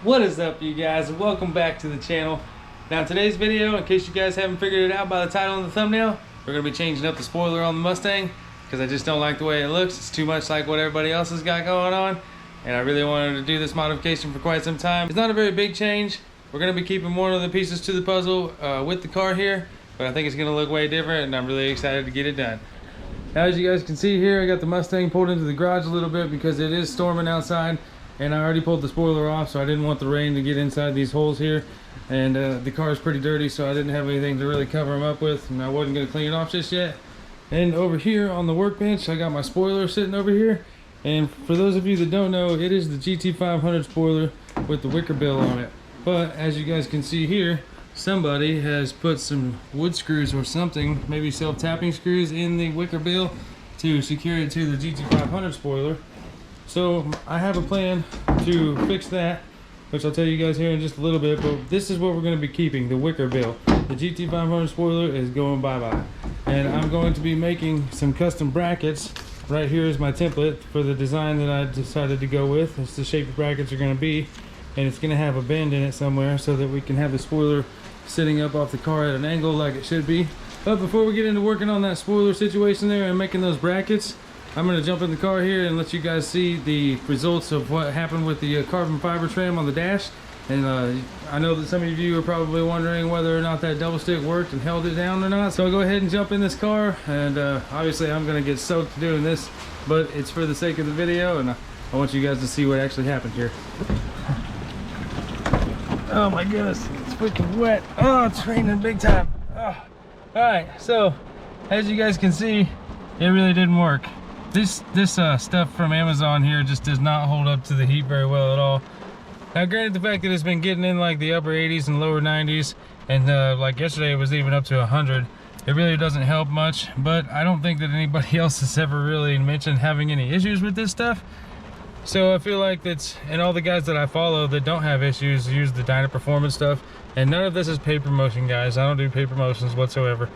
What is up, you guys, and welcome back to the channel. Now, in today's video, in case you guys haven't figured it out by the title and the thumbnail, we're going to be changing up the spoiler on the Mustang because I just don't like the way it looks. It's too much like what everybody else has got going on, and I really wanted to do this modification for quite some time. It's not a very big change. We're going to be keeping one of the pieces to the puzzle with the car here, but I think it's going to look way different, and I'm really excited to get it done. Now, as you guys can see here, I got the Mustang pulled into the garage a little bit because it is storming outside. And I already pulled the spoiler off, so I didn't want the rain to get inside these holes here. And the car is pretty dirty, so I didn't have anything to really cover them up with, and I wasn't going to clean it off just yet. And over here on the workbench, I got my spoiler sitting over here. And for those of you that don't know, it is the GT500 spoiler with the wicker bill on it. But as you guys can see here, somebody has put some wood screws or something, maybe self-tapping screws, in the wicker bill to secure it to the GT500 spoiler. So I have a plan to fix that, which I'll tell you guys here in just a little bit, but this is what we're going to be keeping, the wicker bill. The GT500 spoiler is going bye-bye. And I'm going to be making some custom brackets. Right here is my template for the design that I decided to go with. It's the shape the brackets are going to be, and it's going to have a bend in it somewhere so that we can have the spoiler sitting up off the car at an angle like it should be. But before we get into working on that spoiler situation there and making those brackets, I'm going to jump in the car here and let you guys see the results of what happened with the carbon fiber trim on the dash. And I know that some of you are probably wondering whether or not that double stick worked and held it down or not. So I'll go ahead and jump in this car, and obviously I'm going to get soaked doing this, but it's for the sake of the video, and I want you guys to see what actually happened here. Oh my goodness, it's freaking wet. Oh, it's raining big time. Oh. Alright, so as you guys can see, it really didn't work. This stuff from Amazon here just does not hold up to the heat very well at all. Now, granted, the fact that it's been getting in like the upper 80s and lower 90s, and like yesterday it was even up to 100, it really doesn't help much. But I don't think that anybody else has ever really mentioned having any issues with this stuff. So I feel like that's, and all the guys that I follow that don't have issues use the Dyna Performance stuff. And none of this is paid promotion, guys. I don't do paid promotions whatsoever.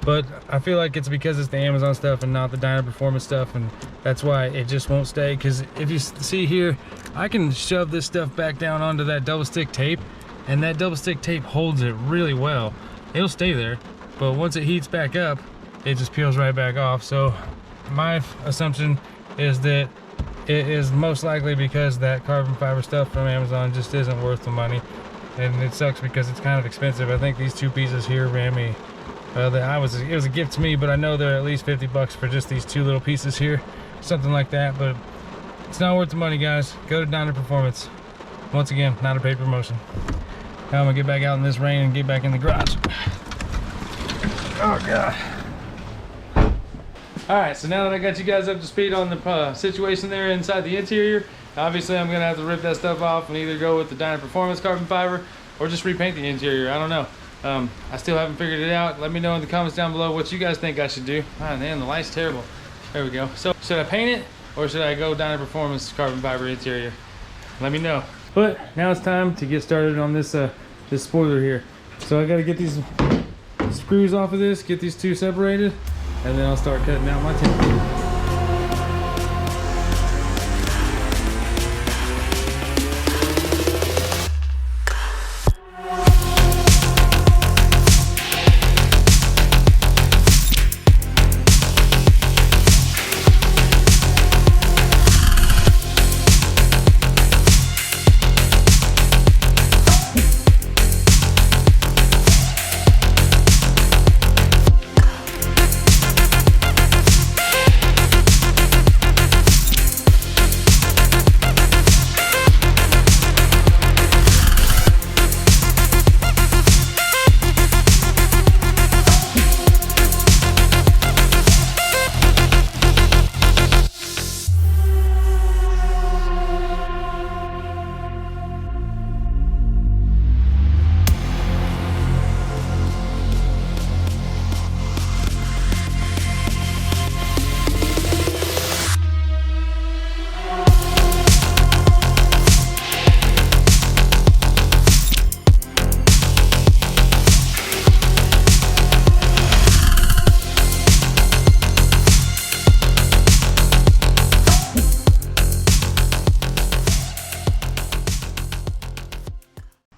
But I feel like it's because it's the Amazon stuff and not the Dyna Performance stuff, and that's why it just won't stay. Because if you see here, I can shove this stuff back down onto that double stick tape, and that double stick tape holds it really well. It'll stay there, but once it heats back up, it just peels right back off. So my assumption is that it is most likely because that carbon fiber stuff from Amazon just isn't worth the money, and it sucks because it's kind of expensive. I think these two pieces here ran me, it was a gift to me, but I know they're at least 50 bucks for just these two little pieces here, something like that. But it's not worth the money, guys. Go to Dyna Performance. Once again, not a paid promotion. Now I'm gonna get back out in this rain and get back in the garage. Oh god. Alright, so now that I got you guys up to speed on the situation there inside the interior, obviously I'm gonna have to rip that stuff off and either go with the Dyna Performance carbon fiber or just repaint the interior. I don't know. I still haven't figured it out. Let me know in the comments down below what you guys think I should do. Ah, man, the light's terrible. There we go. So should I paint it or should I go Dyna Performance carbon fiber interior? Let me know. But now it's time to get started on this this spoiler here. So I got to get these screws off of this, get these two separated, and then I'll start cutting out my template.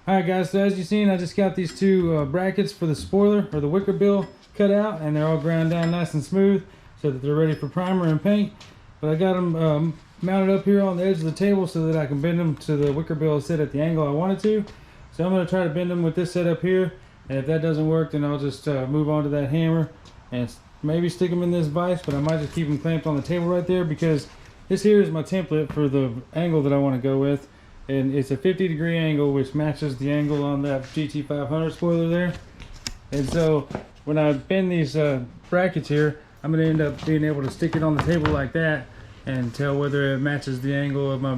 Alright guys, so as you've seen, I just got these two brackets for the spoiler or the wicker bill cut out, and they're all ground down nice and smooth so that they're ready for primer and paint. But I got them mounted up here on the edge of the table so that I can bend them to the wicker bill sit at the angle I want it to. So I'm going to try to bend them with this setup here, and if that doesn't work, then I'll just move on to that hammer and maybe stick them in this vise, but I might just keep them clamped on the table right there because this here is my template for the angle that I want to go with. And it's a 50-degree angle, which matches the angle on that GT500 spoiler there. And so when I bend these brackets here, I'm going to end up being able to stick it on the table like that and tell whether it matches the angle of my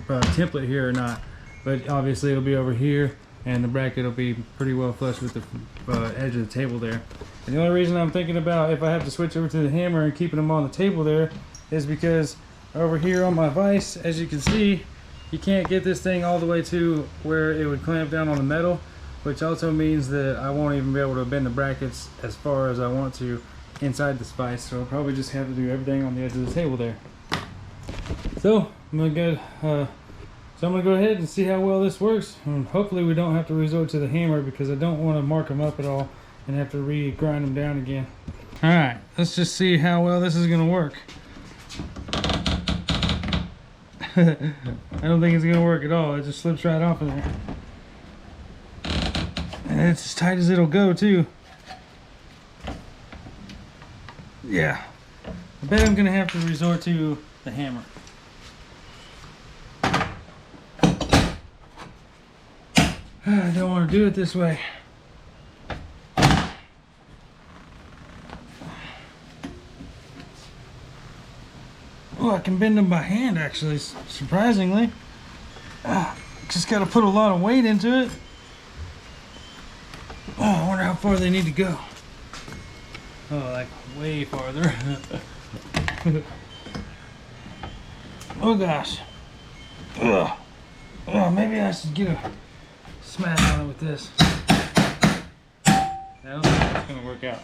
template here or not. But obviously it'll be over here, and the bracket will be pretty well flush with the edge of the table there. And the only reason I'm thinking about if I have to switch over to the hammer and keeping them on the table there is because over here on my vise, as you can see, you can't get this thing all the way to where it would clamp down on the metal, which also means that I won't even be able to bend the brackets as far as I want to inside this vise. So I'll probably just have to do everything on the edge of the table there. So I'm gonna go ahead and see how well this works, and hopefully we don't have to resort to the hammer because I don't want to mark them up at all and have to re-grind them down again. All right, let's just see how well this is gonna work. I don't think it's gonna work at all. It just slips right off of there. And it's as tight as it'll go too. Yeah. I bet I'm gonna have to resort to the hammer. I don't want to do it this way. Oh, I can bend them by hand actually, surprisingly. Just got to put a lot of weight into it. Oh, I wonder how far they need to go. Oh, like way farther. Oh gosh. Ugh. Oh, maybe I should get a smash on it with this. I don't think that's going to work out.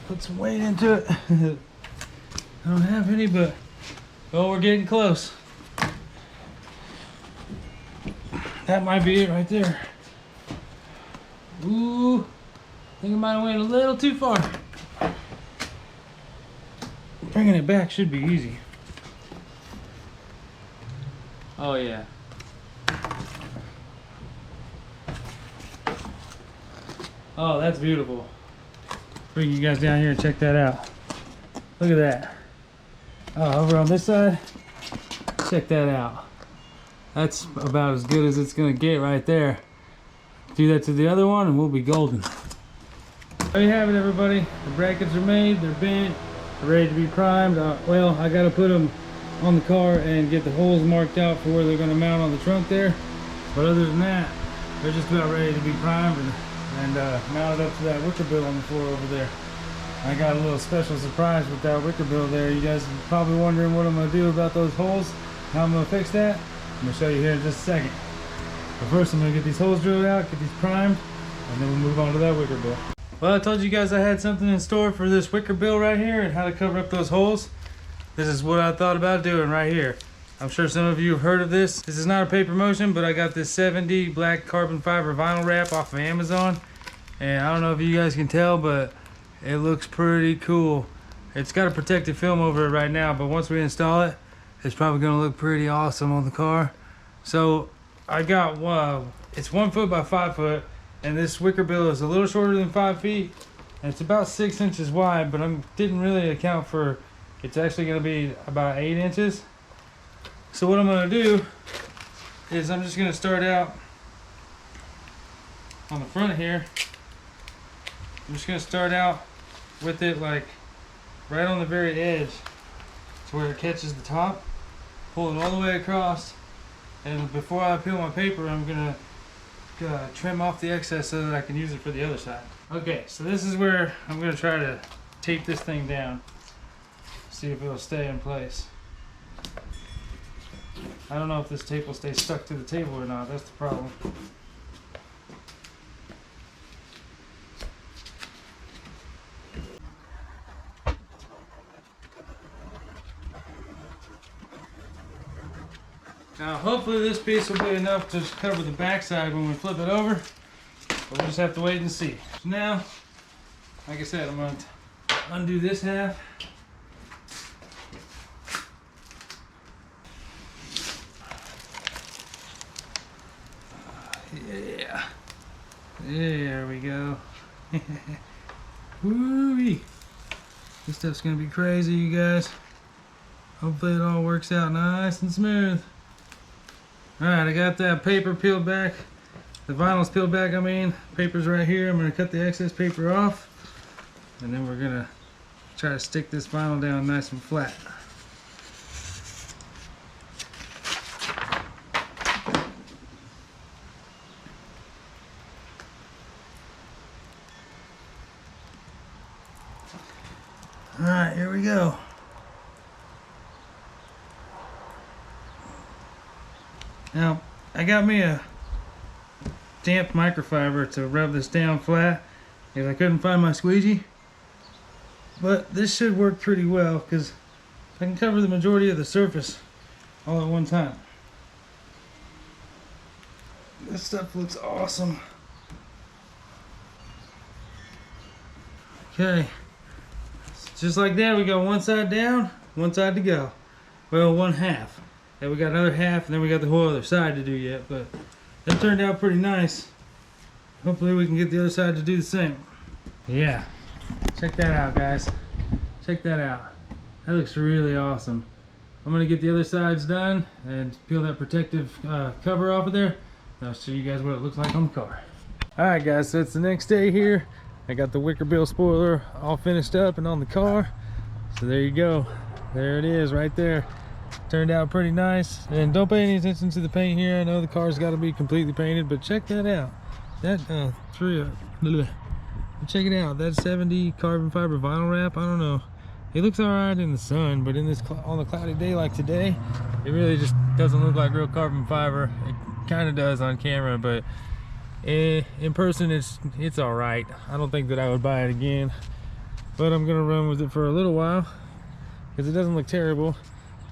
Put some weight into it. I don't have any, but well, we're getting close. That might be it right there. Ooh, I think I might have went a little too far. Bringing it back should be easy. Oh yeah. Oh, that's beautiful. Bring you guys down here and check that out. Look at that. Oh, over on this side, check that out. That's about as good as it's gonna get right there. Do that to the other one and we'll be golden. There you have it, everybody. The brackets are made, they're bent, they're ready to be primed. Well, I gotta put them on the car and get the holes marked out for where they're gonna mount on the trunk there. But other than that, they're just about ready to be primed and mounted up to that wicker bill on the floor over there. I got a little special surprise with that wicker bill there. You guys are probably wondering what I'm going to do about those holes, how I'm going to fix that. I'm going to show you here in just a second. But first I'm going to get these holes drilled out, get these primed, and then we'll move on to that wicker bill. Well, I told you guys I had something in store for this wicker bill right here and how to cover up those holes. This is what I thought about doing right here. I'm sure some of you have heard of this. This is not a paper motion, but I got this 7D black carbon fiber vinyl wrap off of Amazon. And I don't know if you guys can tell, but it looks pretty cool. It's got a protective film over it right now, but once we install it, it's probably gonna look pretty awesome on the car. So I got, it's 1 foot by 5 foot, and this wicker bill is a little shorter than 5 feet, and it's about 6 inches wide, but I didn't really account for, it's actually gonna be about 8 inches. So what I'm gonna do is I'm just gonna start out on the front here. I'm just gonna start out with it like right on the very edge to where it catches the top, pull it all the way across, and before I peel my paper, I'm gonna trim off the excess so that I can use it for the other side. Okay, so this is where I'm gonna try to tape this thing down, see if it'll stay in place. I don't know if this tape will stay stuck to the table or not, that's the problem. Now hopefully this piece will be enough to cover the backside when we flip it over. But we'll just have to wait and see. So now, like I said, I'm going to undo this half. Yeah. There we go. Woo-wee. This stuff's going to be crazy, you guys. Hopefully it all works out nice and smooth. Alright, I got that paper peeled back. The vinyl's peeled back, I mean. Paper's right here. I'm going to cut the excess paper off. And then we're going to try to stick this vinyl down nice and flat. Alright, here we go. Now, I got me a damp microfiber to rub this down flat because I couldn't find my squeegee. But this should work pretty well because I can cover the majority of the surface all at one time. This stuff looks awesome. Okay. Just like that, we got one side down, one side to go. Well, one half. And we got another half, and then we got the whole other side to do yet, but that turned out pretty nice. Hopefully we can get the other side to do the same. Yeah, check that out, guys. Check that out. That looks really awesome. I'm gonna get the other sides done and peel that protective cover off of there. I'll show you guys what it looks like on the car. Alright guys, so it's the next day here. I got the wickerbill spoiler all finished up and on the car. So there you go. There it is right there. Turned out pretty nice. And don't pay any attention to the paint here. I know the car's got to be completely painted, but check that out. That check it out. That 70 carbon fiber vinyl wrap. I don't know. It looks alright in the sun, but in this on a cloudy day like today, it really just doesn't look like real carbon fiber. It kind of does on camera, but in person it's alright. I don't think that I would buy it again, but I'm gonna run with it for a little while because it doesn't look terrible.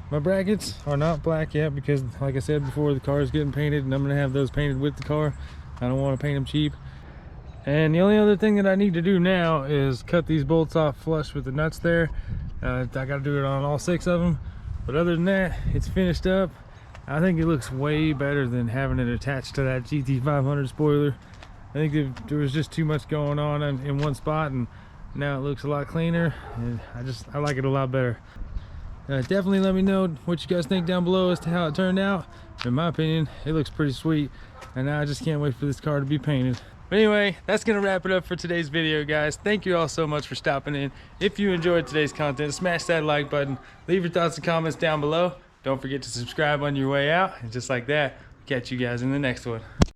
My brackets are not black yet because, like I said before, the car is getting painted and I'm going to have those painted with the car. I don't want to paint them cheap. And the only other thing that I need to do now is cut these bolts off flush with the nuts there. I got to do it on all 6 of them. But other than that, it's finished up. I think it looks way better than having it attached to that GT500 spoiler. I think there was just too much going on in one spot, and now it looks a lot cleaner. And I like it a lot better. Definitely let me know what you guys think down below as to how it turned out. In my opinion, it looks pretty sweet, and I just can't wait for this car to be painted. But anyway, that's gonna wrap it up for today's video, guys. Thank you all so much for stopping in. If you enjoyed today's content, smash that like button, leave your thoughts and comments down below. Don't forget to subscribe on your way out, and just like that, catch you guys in the next one.